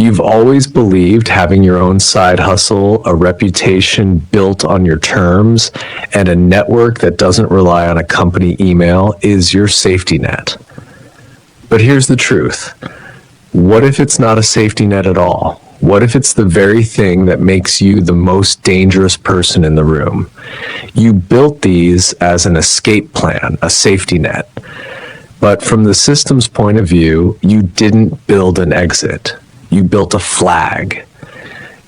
You've always believed having your own side hustle, a reputation built on your terms, and a network that doesn't rely on a company email is your safety net. But here's the truth. What if it's not a safety net at all? What if it's the very thing that makes you the most dangerous person in the room? You built these as an escape plan, a safety net. But from the system's point of view, you didn't build an exit. You built a flag.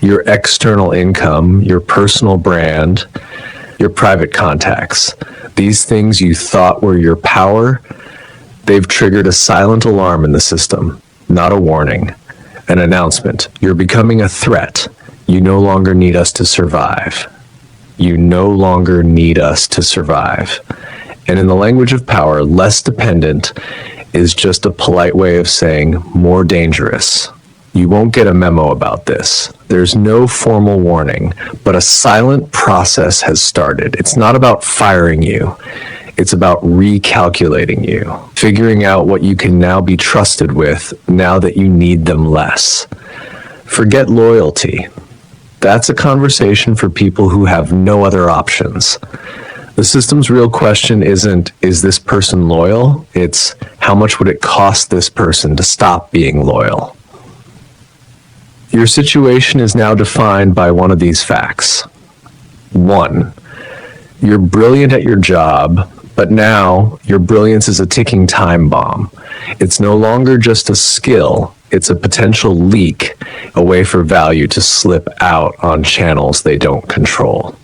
Your external income, your personal brand, your private contacts. These things you thought were your power, they've triggered a silent alarm in the system, not a warning, an announcement. You're becoming a threat. You no longer need us to survive. You no longer need us to survive. And in the language of power, less dependent is just a polite way of saying more dangerous. You won't get a memo about this. There's no formal warning, but a silent process has started. It's not about firing you. It's about recalculating you, figuring out what you can now be trusted with now that you need them less. Forget loyalty. That's a conversation for people who have no other options. The system's real question isn't, is this person loyal? It's, how much would it cost this person to stop being loyal? Your situation is now defined by one of these facts. 1, you're brilliant at your job, but now your brilliance is a ticking time bomb. It's no longer just a skill, it's a potential leak, a way for value to slip out on channels they don't control.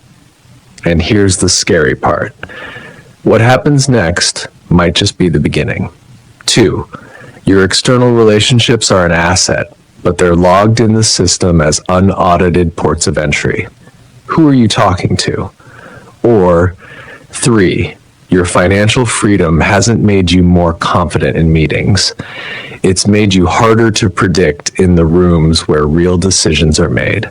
And here's the scary part. What happens next might just be the beginning. 2, your external relationships are an asset, but they're logged in the system as unaudited ports of entry. Who are you talking to? Or 3, your financial freedom hasn't made you more confident in meetings. It's made you harder to predict in the rooms where real decisions are made.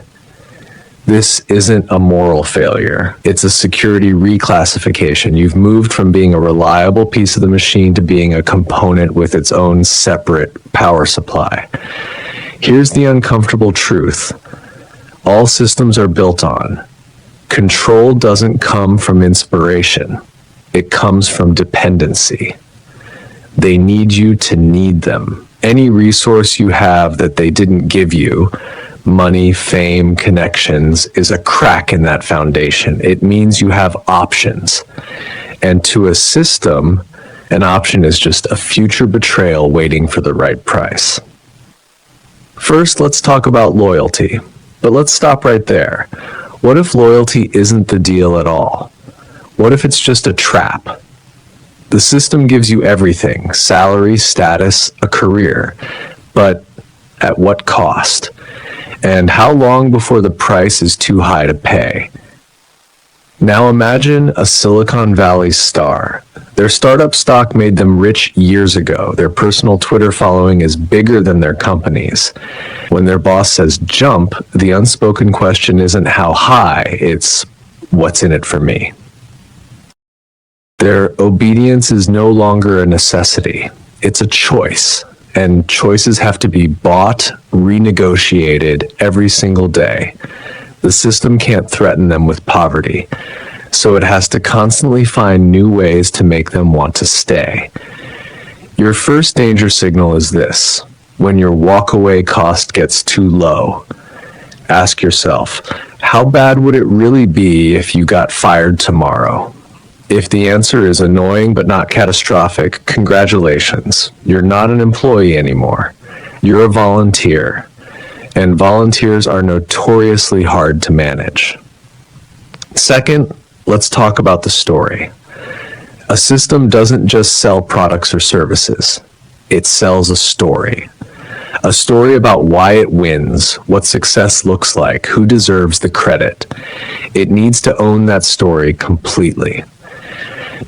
This isn't a moral failure. It's a security reclassification. You've moved from being a reliable piece of the machine to being a component with its own separate power supply. Here's the uncomfortable truth. All systems are built on. Control doesn't come from inspiration. It comes from dependency. They need you to need them. Any resource you have that they didn't give you, money, fame, connections, is a crack in that foundation. It means you have options. And to a system, an option is just a future betrayal waiting for the right price. First, let's talk about loyalty. But let's stop right there. What if loyalty isn't the deal at all? What if it's just a trap? The system gives you everything, salary, status, a career, but at what cost? And how long before the price is too high to pay? Now imagine a Silicon Valley star. Their startup stock made them rich years ago. Their personal Twitter following is bigger than their company's. When their boss says jump, the unspoken question isn't how high, it's what's in it for me. Their obedience is no longer a necessity. It's a choice. And choices have to be bought, renegotiated every single day. The system can't threaten them with poverty, so it has to constantly find new ways to make them want to stay. Your first danger signal is this: when your walkaway cost gets too low. Ask yourself, how bad would it really be if you got fired tomorrow? If the answer is annoying but not catastrophic, congratulations. You're not an employee anymore. You're a volunteer. And volunteers are notoriously hard to manage. Second, let's talk about the story. A system doesn't just sell products or services. It sells a story. A story about why it wins, what success looks like, who deserves the credit. It needs to own that story completely.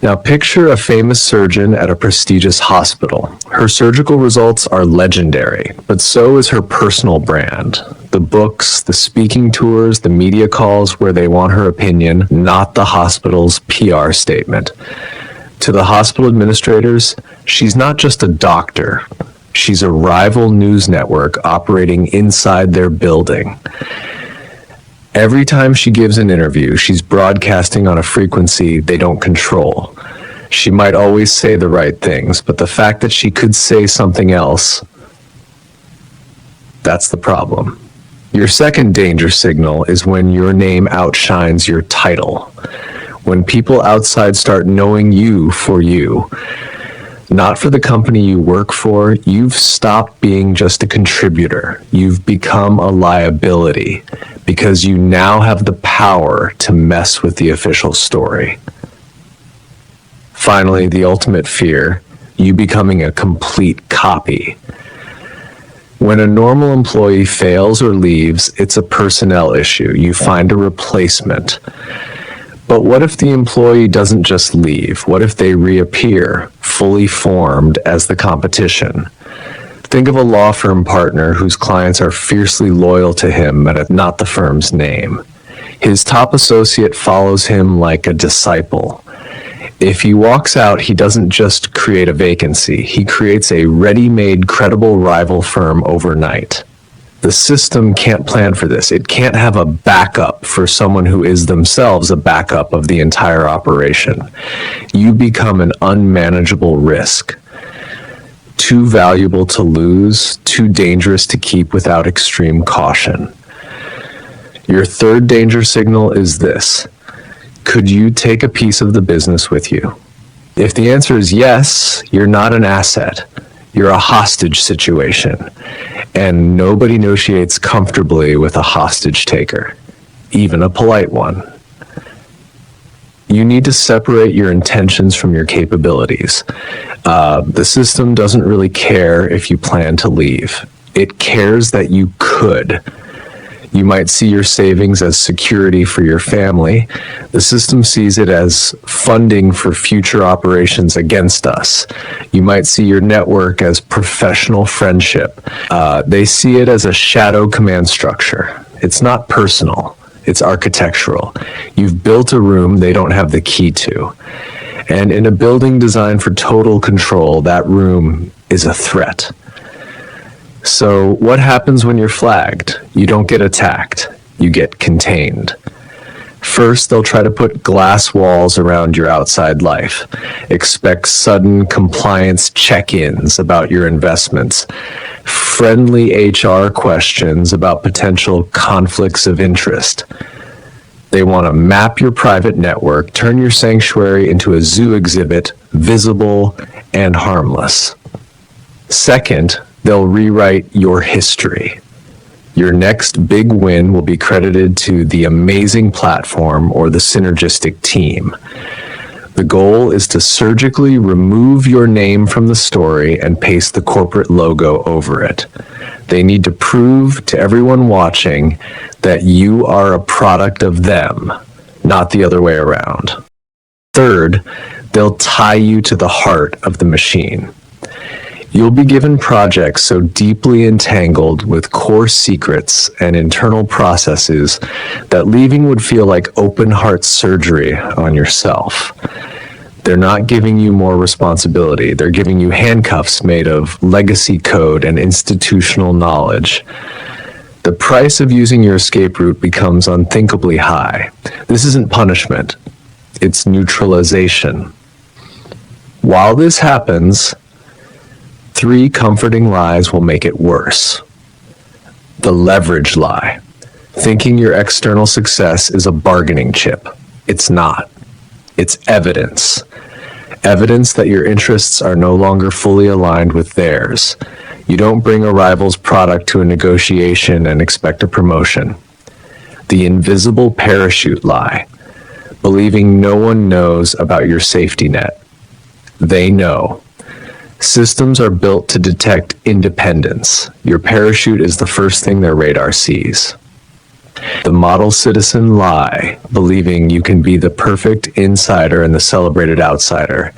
Now picture a famous surgeon at a prestigious hospital. Her surgical results are legendary, but so is her personal brand. The books, the speaking tours, the media calls where they want her opinion, not the hospital's PR statement. To the hospital administrators, she's not just a doctor. She's a rival news network operating inside their building. Every time she gives an interview, she's broadcasting on a frequency they don't control. She might always say the right things, but the fact that she could say something else, that's the problem. Your second danger signal is when your name outshines your title. When people outside start knowing you for you, not for the company you work for, you've stopped being just a contributor. You've become a liability because you now have the power to mess with the official story. Finally, the ultimate fear, you becoming a complete copy. When a normal employee fails or leaves, it's a personnel issue. You find a replacement. But what if the employee doesn't just leave? What if they reappear, fully formed as the competition? Think of a law firm partner whose clients are fiercely loyal to him, but not the firm's name. His top associate follows him like a disciple. If he walks out, he doesn't just create a vacancy. He creates a ready-made, credible rival firm overnight. The system can't plan for this. It can't have a backup for someone who is themselves a backup of the entire operation. You become an unmanageable risk. Too valuable to lose, too dangerous to keep without extreme caution. Your third danger signal is this. Could you take a piece of the business with you? If the answer is yes, you're not an asset. You're a hostage situation, and nobody negotiates comfortably with a hostage taker, even a polite one. You need to separate your intentions from your capabilities. The system doesn't really care if you plan to leave. It cares that you could. You might see your savings as security for your family. The system sees it as funding for future operations against us. You might see your network as professional friendship. They see it as a shadow command structure. It's not personal. It's architectural. You've built a room they don't have the key to. And in a building designed for total control, that room is a threat. So what happens when you're flagged? You don't get attacked, you get contained. First, they'll try to put glass walls around your outside life. Expect sudden compliance check-ins about your investments, friendly HR questions about potential conflicts of interest. They want to map your private network, turn your sanctuary into a zoo exhibit, visible and harmless. Second, they'll rewrite your history. Your next big win will be credited to the amazing platform or the synergistic team. The goal is to surgically remove your name from the story and paste the corporate logo over it. They need to prove to everyone watching that you are a product of them, not the other way around. Third, they'll tie you to the heart of the machine. You'll be given projects so deeply entangled with core secrets and internal processes that leaving would feel like open heart surgery on yourself. They're not giving you more responsibility. They're giving you handcuffs made of legacy code and institutional knowledge. The price of using your escape route becomes unthinkably high. This isn't punishment. It's neutralization. While this happens, 3 comforting lies will make it worse. The leverage lie. Thinking your external success is a bargaining chip. It's not. It's evidence. Evidence that your interests are no longer fully aligned with theirs. You don't bring a rival's product to a negotiation and expect a promotion. The invisible parachute lie. Believing no one knows about your safety net. They know. Systems are built to detect independence. Your parachute is the first thing their radar sees. The model citizen lie, believing you can be the perfect insider and the celebrated outsider.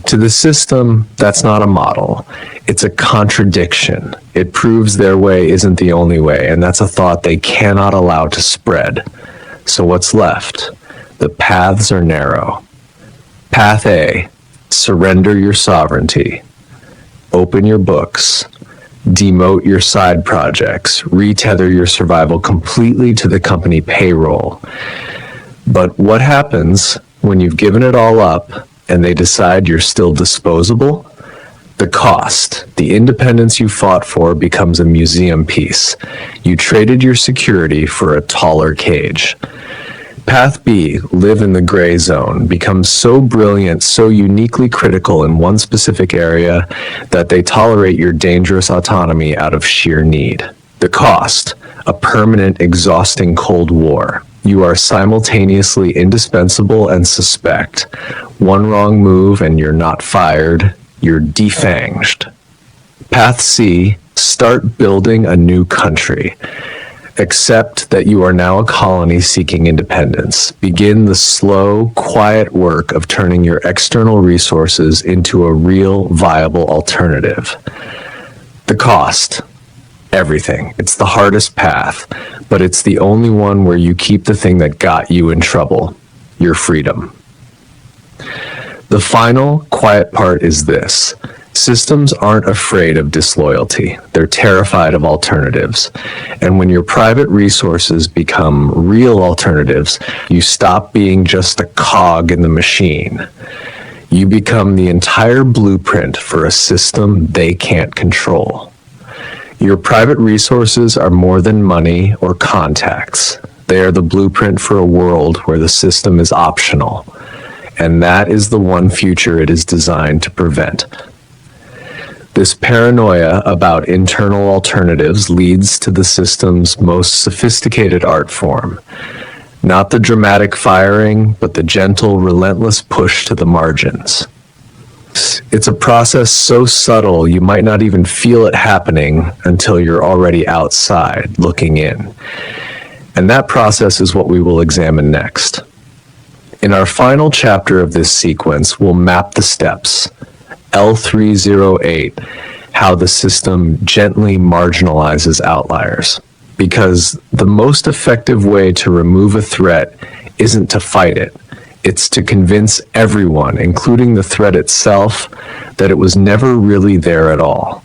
To the system, that's not a model. It's a contradiction. It proves their way isn't the only way, and that's a thought they cannot allow to spread. So what's left? The paths are narrow. Path A, surrender your sovereignty. Open your books. demote your side projects, retether your survival completely to the company payroll. But what happens when you've given it all up and they decide you're still disposable? The cost, the independence you fought for, becomes a museum piece. You traded your security for a taller cage. Path B, live in the gray zone, becomes so brilliant, so uniquely critical in one specific area that they tolerate your dangerous autonomy out of sheer need. The cost, a permanent, exhausting Cold War. You are simultaneously indispensable and suspect. One wrong move and you're not fired, you're defanged. Path C, start building a new country. Accept that you are now a colony seeking independence. Begin the slow, quiet work of turning your external resources into a real, viable alternative. The cost. Everything. It's the hardest path, but it's the only one where you keep the thing that got you in trouble, your freedom. The final, quiet part is this. Systems aren't afraid of disloyalty. They're terrified of alternatives. And when your private resources become real alternatives, you stop being just a cog in the machine. You become the entire blueprint for a system they can't control. Your private resources are more than money or contacts. They are the blueprint for a world where the system is optional. And that is the one future it is designed to prevent. This paranoia about internal alternatives leads to the system's most sophisticated art form. Not the dramatic firing, but the gentle, relentless push to the margins. It's a process so subtle you might not even feel it happening until you're already outside, looking in. And that process is what we will examine next. In our final chapter of this sequence, we'll map the steps. L3-08, how the system gently marginalizes outliers. Because the most effective way to remove a threat isn't to fight it. It's to convince everyone, including the threat itself, that it was never really there at all.